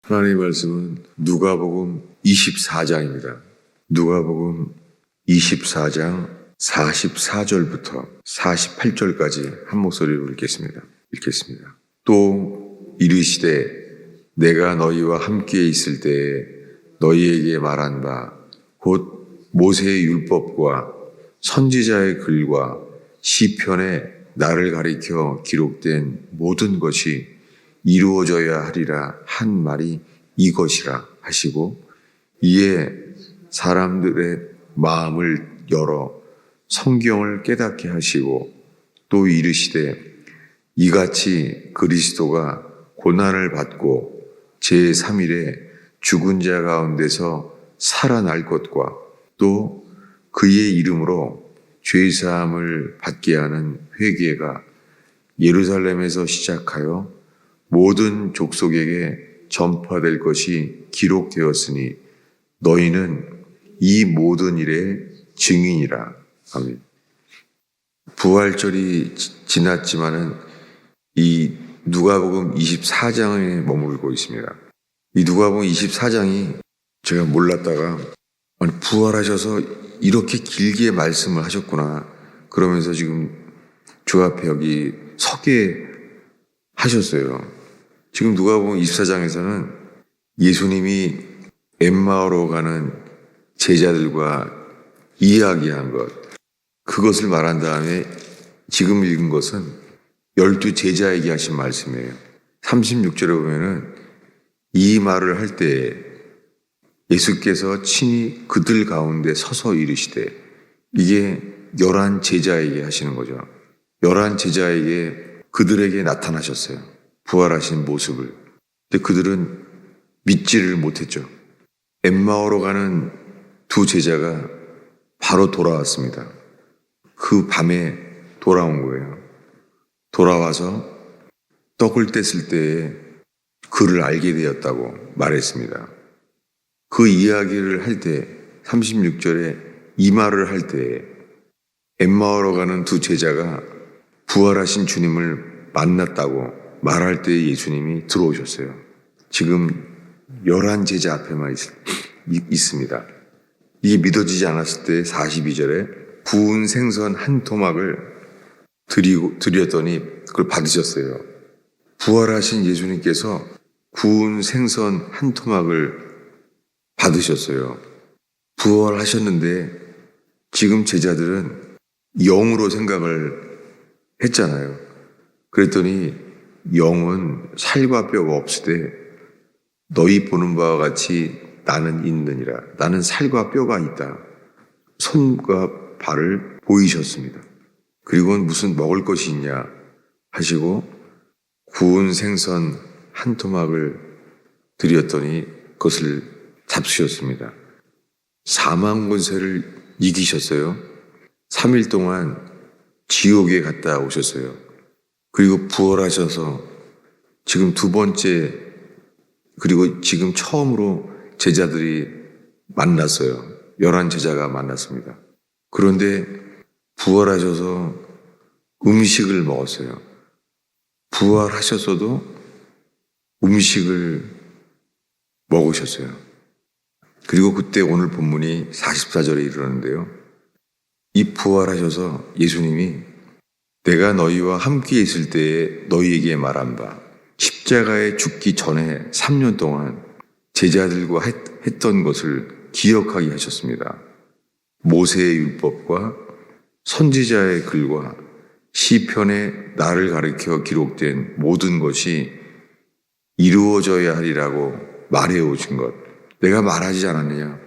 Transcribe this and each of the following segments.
하나님의 말씀은 누가복음 24장입니다. 누가복음 24장 44절부터 48절까지 한 목소리로 읽겠습니다. 또 이르시되 내가 너희와 함께 있을 때에 너희에게 말한 바 곧 모세의 율법과 선지자의 글과 시편에 나를 가리켜 기록된 모든 것이 이루어져야 하리라 한 말이 이것이라 하시고, 이에 사람들의 마음을 열어 성경을 깨닫게 하시고, 또 이르시되 이같이 그리스도가 고난을 받고 제3일에 죽은 자 가운데서 살아날 것과 또 그의 이름으로 죄사함을 받게 하는 회개가 예루살렘에서 시작하여 모든 족속에게 전파될 것이 기록되었으니 너희는 이 모든 일의 증인이라. 아멘. 부활절이 지났지만은 이 누가복음 24장에 머물고 있습니다. 이 누가복음 24장이 제가 몰랐다가 부활하셔서 이렇게 길게 말씀을 하셨구나 그러면서 지금 주 앞에 여기 서게 하셨어요. 지금 누가복음 24장에서는 예수님이 엠마오로 가는 제자들과 이야기한 것, 그것을 말한 다음에 지금 읽은 것은 12제자에게 하신 말씀이에요. 36절에 보면은 이 말을 할 때 예수께서 친히 그들 가운데 서서 이르시되, 이게 11제자에게 하시는 거죠. 11제자에게 그들에게 나타나셨어요. 부활하신 모습을. 근데 그들은 믿지를 못했죠. 엠마오로 가는 두 제자가 바로 돌아왔습니다. 그 밤에 돌아온 거예요. 돌아와서 떡을 뗐을 때에 그를 알게 되었다고 말했습니다. 그 이야기를 할 때 36절에 이 말을 할 때 엠마오로 가는 두 제자가 부활하신 주님을 만났다고 말할 때 예수님이 들어오셨어요. 지금 11제자 앞에만 있습니다. 이게 믿어지지 않았을 때 42절에 구운 생선 한 토막을 드렸더니 그걸 받으셨어요. 부활하신 예수님께서 구운 생선 한 토막을 받으셨어요. 부활하셨는데 지금 제자들은 영으로 생각을 했잖아요. 그랬더니 영은 살과 뼈가 없으되 너희 보는 바와 같이 나는 있느니라. 나는 살과 뼈가 있다. 손과 발을 보이셨습니다. 그리고는 무슨 먹을 것이 있냐 하시고 구운 생선 한 토막을 드렸더니 그것을 잡수셨습니다. 사망 권세를 이기셨어요. 3일 동안 지옥에 갔다 오셨어요. 그리고 부활하셔서 지금 두 번째, 그리고 지금 처음으로 제자들이 만났어요. 11제자가 만났습니다. 그런데 부활하셔서 음식을 먹었어요. 부활하셨어도 음식을 먹으셨어요. 그리고 그때 오늘 본문이 44절에 이르는데요. 이 부활하셔서 예수님이 내가 너희와 함께 있을 때에 너희에게 말한 바, 십자가에 죽기 전에 3년 동안 제자들과 했던 것을 기억하게 하셨습니다. 모세의 율법과 선지자의 글과 시편에 나를 가리켜 기록된 모든 것이 이루어져야 하리라고 말해 오신 것. 내가 말하지 않았느냐?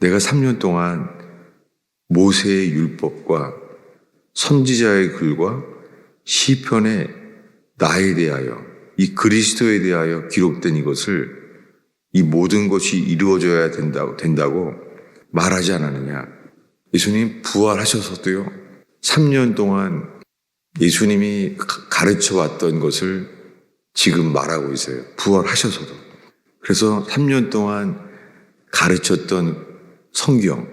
내가 3년 동안 모세의 율법과 선지자의 글과 시편에 나에 대하여, 이 그리스도에 대하여 기록된 이것을, 이 모든 것이 이루어져야 된다고 말하지 않았느냐? 예수님 부활하셔서도요, 3년 동안 예수님이 가르쳐 왔던 것을 지금 말하고 있어요. 부활하셔서도. 그래서 3년 동안 가르쳤던 성경,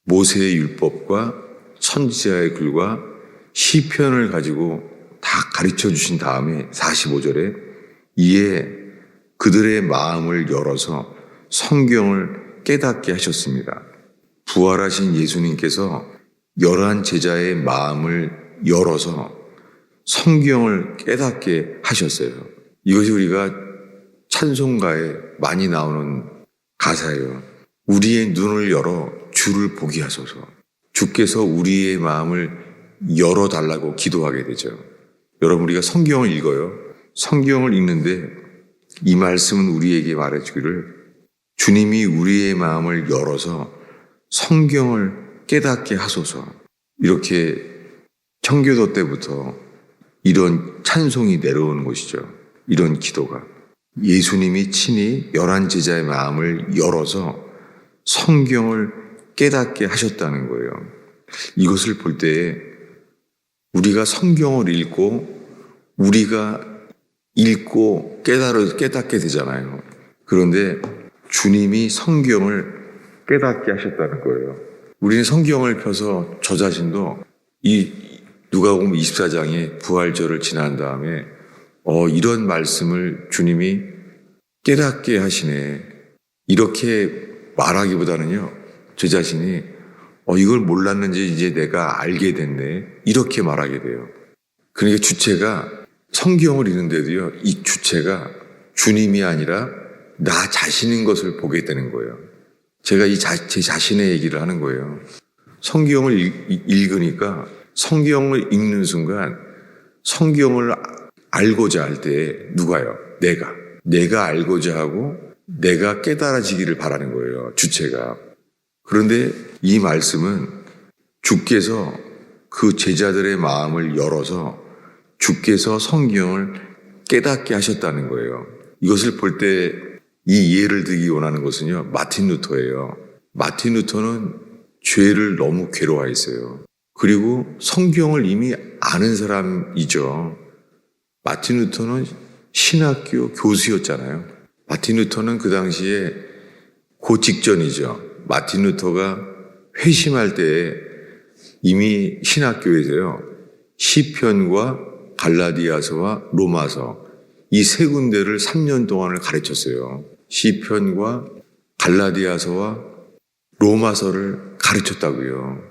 모세의 율법과 선지자의 글과 시편을 가지고 다 가르쳐 주신 다음에 45절에 이에 그들의 마음을 열어서 성경을 깨닫게 하셨습니다. 부활하신 예수님께서 11 제자의 마음을 열어서 성경을 깨닫게 하셨어요. 이것이 우리가 찬송가에 많이 나오는 가사예요. 우리의 눈을 열어 주를 보게 하소서. 주께서 우리의 마음을 열어달라고 기도하게 되죠. 여러분, 우리가 성경을 읽어요. 성경을 읽는데 이 말씀은 우리에게 말해주기를 주님이 우리의 마음을 열어서 성경을 깨닫게 하소서. 이렇게 청교도 때부터 이런 찬송이 내려오는 것이죠. 이런 기도가. 예수님이 친히 11 제자의 마음을 열어서 성경을 깨닫게 하셨다는 거예요. 이것을 볼 때 우리가 성경을 우리가 읽고 깨닫게 되잖아요. 그런데 주님이 성경을 깨닫게 하셨다는 거예요. 우리는 성경을 펴서 저 자신도 이 누가복음 24장의 부활절을 지난 다음에 이런 말씀을 주님이 깨닫게 하시네. 이렇게 말하기보다는요, 저 자신이 이걸 몰랐는지 이제 내가 알게 됐네. 이렇게 말하게 돼요. 그러니까 주체가 성경을 읽는데도요, 이 주체가 주님이 아니라 나 자신인 것을 보게 되는 거예요. 제가 제 자신의 얘기를 하는 거예요. 성경을 읽으니까 성경을 읽는 순간 성경을 알고자 할 때 누가요? 내가 알고자 하고 내가 깨달아지기를 바라는 거예요. 주체가. 그런데 이 말씀은 주께서 그 제자들의 마음을 열어서 주께서 성경을 깨닫게 하셨다는 거예요. 이것을 볼 때 이 예를 들기 원하는 것은요, 마틴 루터예요. 마틴 루터는 죄를 너무 괴로워했어요. 그리고 성경을 이미 아는 사람이죠. 마틴 루터는 신학교 교수였잖아요. 마틴 루터는 그 당시에 그 직전이죠. 마틴 루터가 회심할 때 이미 신학교에서요, 시편과 갈라디아서와 로마서 이 세 군데를 3년 동안을 가르쳤어요. 시편과 갈라디아서와 로마서를 가르쳤다고요.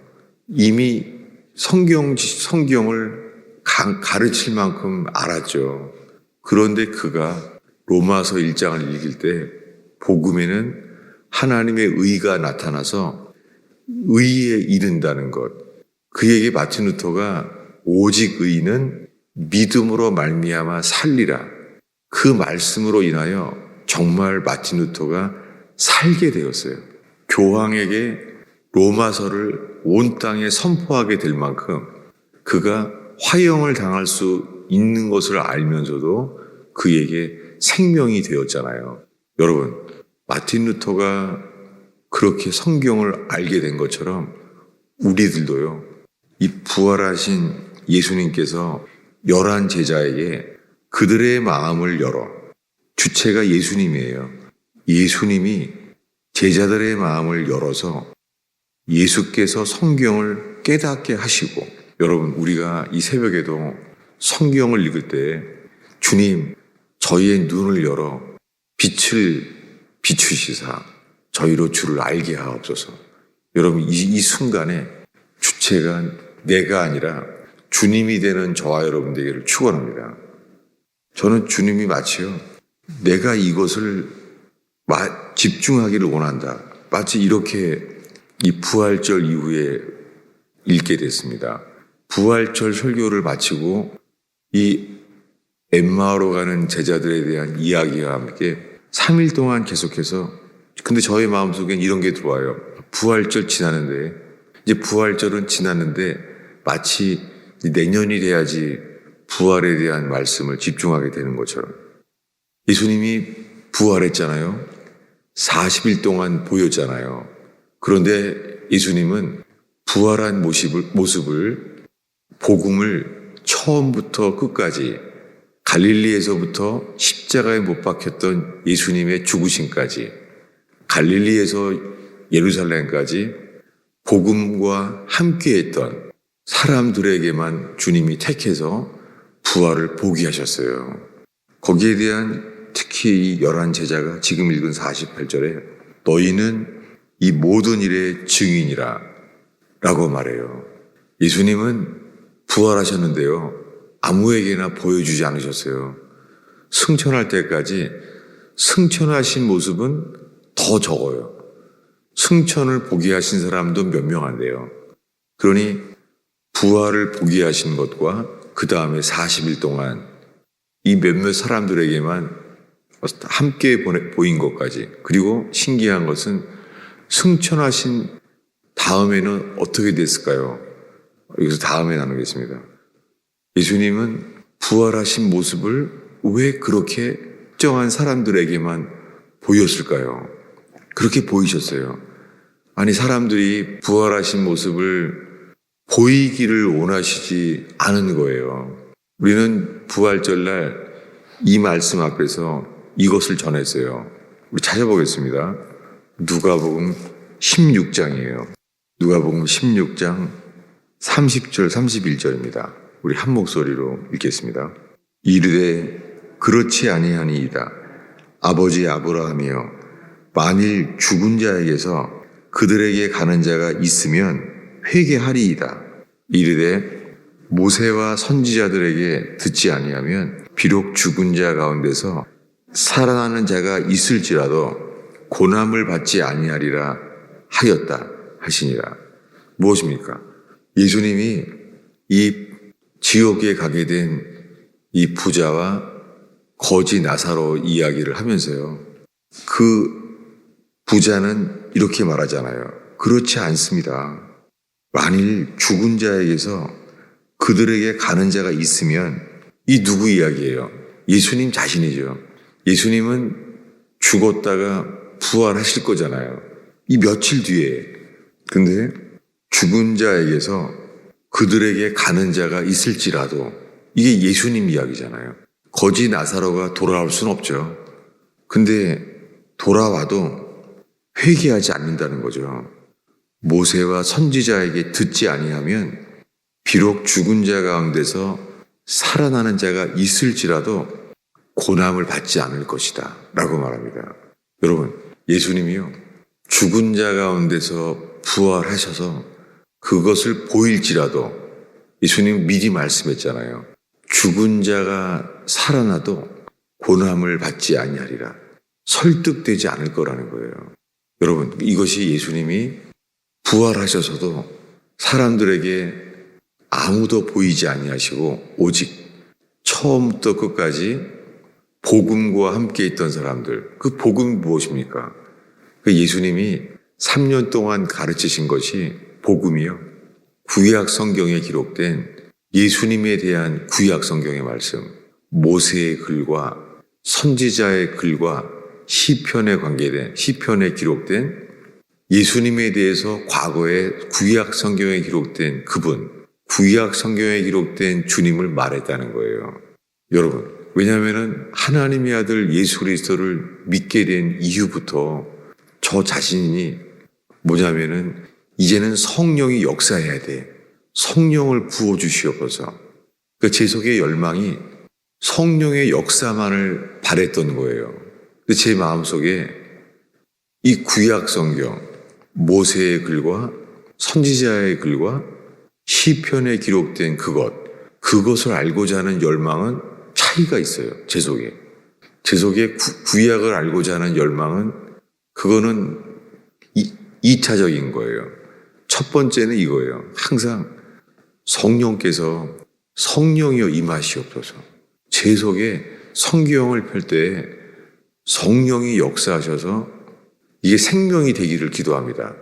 이미 성경을 가르칠 만큼 알았죠. 그런데 그가 로마서 1장을 읽을 때 복음에는 하나님의 의가 나타나서 의에 이른다는 것. 그에게 마틴 루터가 오직 의는 믿음으로 말미암아 살리라. 그 말씀으로 인하여 정말 마틴 루터가 살게 되었어요. 교황에게 로마서를 온 땅에 선포하게 될 만큼 그가 화형을 당할 수 있는 것을 알면서도 그에게 생명이 되었잖아요. 여러분, 마틴 루터가 그렇게 성경을 알게 된 것처럼 우리들도요, 이 부활하신 예수님께서 11 제자에게 그들의 마음을 열어, 주체가 예수님이에요. 예수님이 제자들의 마음을 열어서 예수께서 성경을 깨닫게 하시고, 여러분, 우리가 이 새벽에도 성경을 읽을 때 주님, 저희의 눈을 열어 빛을 비추시사 저희로 주를 알게 하옵소서. 여러분, 이 순간에 주체가 내가 아니라 주님이 되는 저와 여러분 되기를 축원합니다. 저는 주님이 마치요, 내가 이것을 집중하기를 원한다. 마치 이렇게 이 부활절 이후에 읽게 됐습니다. 부활절 설교를 마치고 이 엠마오로 가는 제자들에 대한 이야기와 함께 3일 동안 계속해서, 근데 저의 마음속엔 이런 게 들어와요. 부활절 지났는데, 이제 부활절은 지났는데 마치 내년이 돼야지 부활에 대한 말씀을 집중하게 되는 것처럼. 예수님이 부활했잖아요. 40일 동안 보였잖아요. 그런데 예수님은 부활한 모습을 복음을 처음부터 끝까지, 갈릴리에서부터 십자가에 못 박혔던 예수님의 죽으심까지, 갈릴리에서 예루살렘까지 복음과 함께했던 사람들에게만 주님이 택해서 부활을 보게 하셨어요. 거기에 대한 특히 이 11제자가 지금 읽은 48절에 너희는 이 모든 일의 증인이라 라고 말해요. 예수님은 부활하셨는데요, 아무에게나 보여주지 않으셨어요. 승천할 때까지 승천하신 모습은 더 적어요. 승천을 보게 하신 사람도 몇 명 안 돼요. 그러니 부활을 보게 하신 것과 그 다음에 40일 동안 이 몇몇 사람들에게만 함께 보인 것까지, 그리고 신기한 것은 승천하신 다음에는 어떻게 됐을까요? 여기서 다음에 나누겠습니다. 예수님은 부활하신 모습을 왜 그렇게 특정한 사람들에게만 보였을까요? 그렇게 보이셨어요. 아니, 사람들이 부활하신 모습을 보이기를 원하시지 않은 거예요. 우리는 부활절날 이 말씀 앞에서 이것을 전했어요. 우리 찾아보겠습니다. 누가복음 16장이에요. 누가복음 16장 30절 31절입니다. 우리 한 목소리로 읽겠습니다. 이르되 그렇지 아니하니이다. 아버지 아브라함이여, 만일 죽은 자에게서 그들에게 가는 자가 있으면 회개하리이다. 이르되 모세와 선지자들에게 듣지 아니하면 비록 죽은 자 가운데서 살아나는 자가 있을지라도 고난을 받지 아니하리라 하였다 하시니라. 무엇입니까? 예수님이 이 지옥에 가게 된 이 부자와 거지 나사로 이야기를 하면서요, 그 부자는 이렇게 말하잖아요. 그렇지 않습니다. 만일 죽은 자에게서 그들에게 가는 자가 있으면, 이 누구 이야기예요? 예수님 자신이죠. 예수님은 죽었다가 부활하실 거잖아요. 이 며칠 뒤에. 근데 죽은 자에게서 그들에게 가는 자가 있을지라도, 이게 예수님 이야기잖아요. 거지 나사로가 돌아올 순 없죠. 근데 돌아와도 회개하지 않는다는 거죠. 모세와 선지자에게 듣지 아니하면 비록 죽은 자 가운데서 살아나는 자가 있을지라도 고난을 받지 않을 것이다 라고 말합니다. 여러분, 예수님이요, 죽은 자 가운데서 부활하셔서 그것을 보일지라도, 예수님 미리 말씀했잖아요. 죽은 자가 살아나도 고난을 받지 아니하리라. 설득되지 않을 거라는 거예요. 여러분, 이것이 예수님이 부활하셔서도 사람들에게 아무도 보이지 아니하시고 오직 처음부터 끝까지 복음과 함께 있던 사람들, 그 복음이 무엇입니까? 그 예수님이 3년 동안 가르치신 것이 복음이요, 구약 성경에 기록된 예수님에 대한 구약 성경의 말씀, 모세의 글과 선지자의 글과 시편에 관계된, 시편에 기록된 예수님에 대해서 과거에 구약 성경에 기록된 그분, 구약 성경에 기록된 주님을 말했다는 거예요. 여러분, 왜냐하면 하나님의 아들 예수 그리스도를 믿게 된 이후부터 저 자신이 뭐냐면은 이제는 성령이 역사해야 돼. 성령을 부어주시옵소서. 그 제 속의 열망이 성령의 역사만을 바랬던 거예요. 제 마음속에 이 구약 성경, 모세의 글과 선지자의 글과 시편에 기록된 그것을 알고자 하는 열망은 차이가 있어요. 제 속에. 제 속에 구약을 알고자 하는 열망은, 그거는 2차적인 거예요. 첫 번째는 이거예요. 항상 성령께서 성령이여 임하시옵소서. 제 속에 성경을 펼 때 성령이 역사하셔서 이게 생명이 되기를 기도합니다.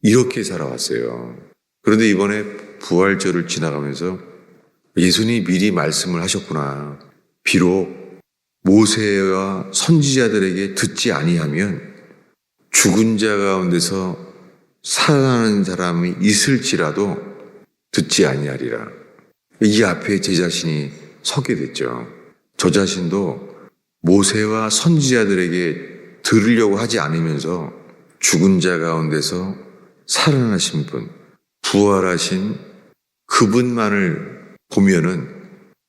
이렇게 살아왔어요. 그런데 이번에 부활절을 지나가면서 예수님이 미리 말씀을 하셨구나. 비록 모세와 선지자들에게 듣지 아니하면 죽은 자 가운데서 살아나는 사람이 있을지라도 듣지 아니하리라. 이 앞에 제 자신이 서게 됐죠. 저 자신도 모세와 선지자들에게 들으려고 하지 않으면서 죽은 자 가운데서 살아나신 분, 부활하신 그분만을 보면은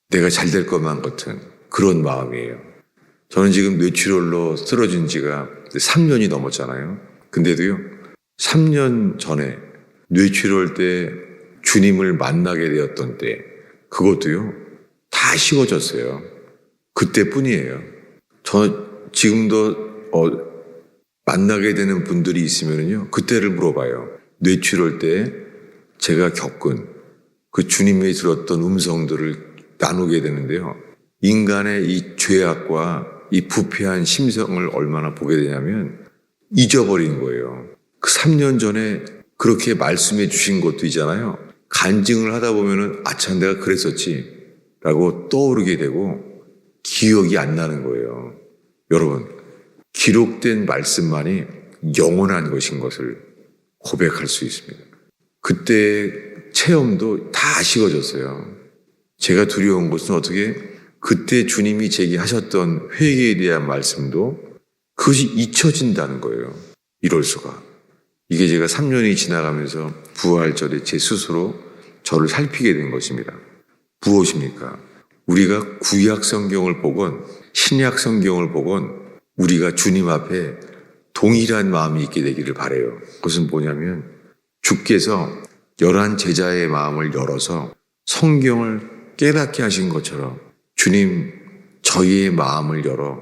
내가 잘 될 것만 같은 그런 마음이에요. 저는 지금 뇌출혈로 쓰러진 지가 3년이 넘었잖아요. 근데도요, 3년 전에 뇌출혈 때 주님을 만나게 되었던 때, 그것도요, 다 쉬워졌어요. 그때뿐이에요. 저 지금도 만나게 되는 분들이 있으면요, 그때를 물어봐요. 뇌출혈 때 제가 겪은 그 주님이 들었던 음성들을 나누게 되는데요. 인간의 이 죄악과 이 부패한 심성을 얼마나 보게 되냐면 잊어버린 거예요. 그 3년 전에 그렇게 말씀해 주신 것도 있잖아요. 간증을 하다 보면은 참 내가 그랬었지 라고 떠오르게 되고 기억이 안 나는 거예요. 여러분, 기록된 말씀만이 영원한 것인 것을 고백할 수 있습니다. 그때 체험도 다 식어졌어요. 제가 두려운 것은 어떻게 그때 주님이 제게 하셨던 회개에 대한 말씀도 그것이 잊혀진다는 거예요. 이럴 수가. 이게 제가 3년이 지나가면서 부활절에 제 스스로 저를 살피게 된 것입니다. 무엇입니까? 우리가 구약 성경을 보건 신약 성경을 보건 우리가 주님 앞에 동일한 마음이 있게 되기를 바라요. 그것은 뭐냐면 주께서 11 제자의 마음을 열어서 성경을 깨닫게 하신 것처럼 주님 저희의 마음을 열어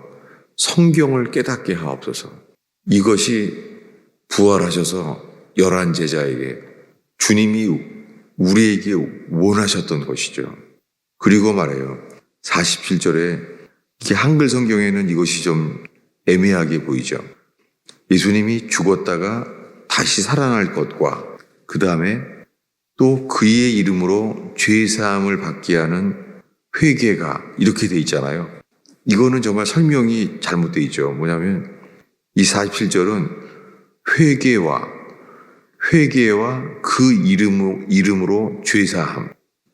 성경을 깨닫게 하옵소서. 이것이 부활하셔서 11 제자에게 주님이 우리에게 원하셨던 것이죠. 그리고 말해요. 47절에 이게 한글 성경에는 이것이 좀 애매하게 보이죠. 예수님이 죽었다가 다시 살아날 것과 그 다음에 또 그의 이름으로 죄사함을 받게 하는 회개가 이렇게 돼 있잖아요. 이거는 정말 설명이 잘못되어 있죠. 뭐냐면 이 47절은 회개와 그 이름으로 죄사함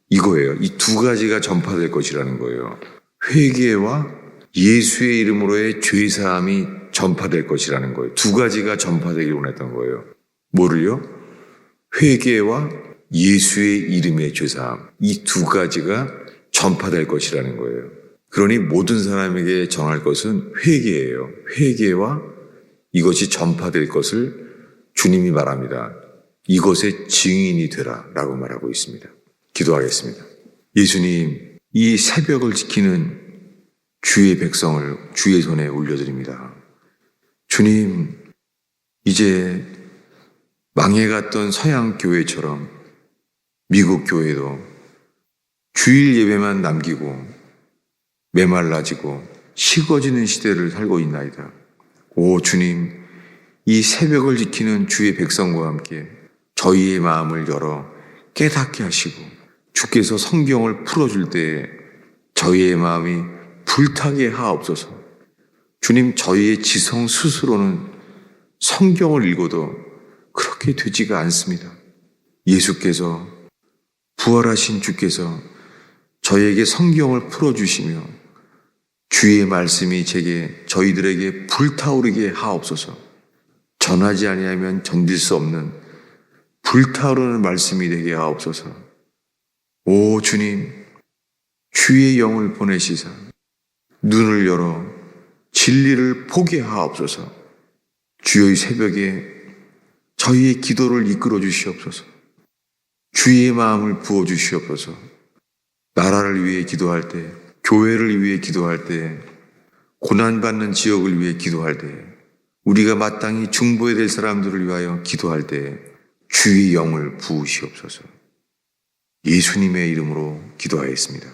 이거예요. 이 두 가지가 전파될 것이라는 거예요. 회개와 예수의 이름으로의 죄사함이 전파될 것이라는 거예요. 두 가지가 전파되기를 원했던 거예요. 뭐를요? 회개와 예수의 이름의 죄사함. 이 두 가지가 전파될 것이라는 거예요. 그러니 모든 사람에게 전할 것은 회개예요. 회개와 이것이 전파될 것을 주님이 말합니다. 이것의 증인이 되라 라고 말하고 있습니다. 기도하겠습니다. 예수님, 이 새벽을 지키는 주의 백성을 주의 손에 올려드립니다. 주님, 이제 망해갔던 서양 교회처럼 미국 교회도 주일 예배만 남기고 메말라지고 식어지는 시대를 살고 있나이다. 오 주님, 이 새벽을 지키는 주의 백성과 함께 저희의 마음을 열어 깨닫게 하시고 주께서 성경을 풀어줄 때에 저희의 마음이 불타게 하옵소서. 주님, 저희의 지성 스스로는 성경을 읽어도 그렇게 되지가 않습니다. 예수께서 부활하신 주께서 저희에게 성경을 풀어주시며 주의 말씀이 저희들에게 불타오르게 하옵소서. 전하지 아니하면 견딜 수 없는 불타오르는 말씀이 되게 하옵소서. 오 주님, 주의 영을 보내시사 눈을 열어 진리를 보게 하옵소서. 주여 이 새벽에 저희의 기도를 이끌어 주시옵소서. 주의 마음을 부어 주시옵소서. 나라를 위해 기도할 때, 교회를 위해 기도할 때, 고난받는 지역을 위해 기도할 때, 우리가 마땅히 중보해야 될 사람들을 위하여 기도할 때 주의 영을 부으시옵소서. 예수님의 이름으로 기도하였습니다.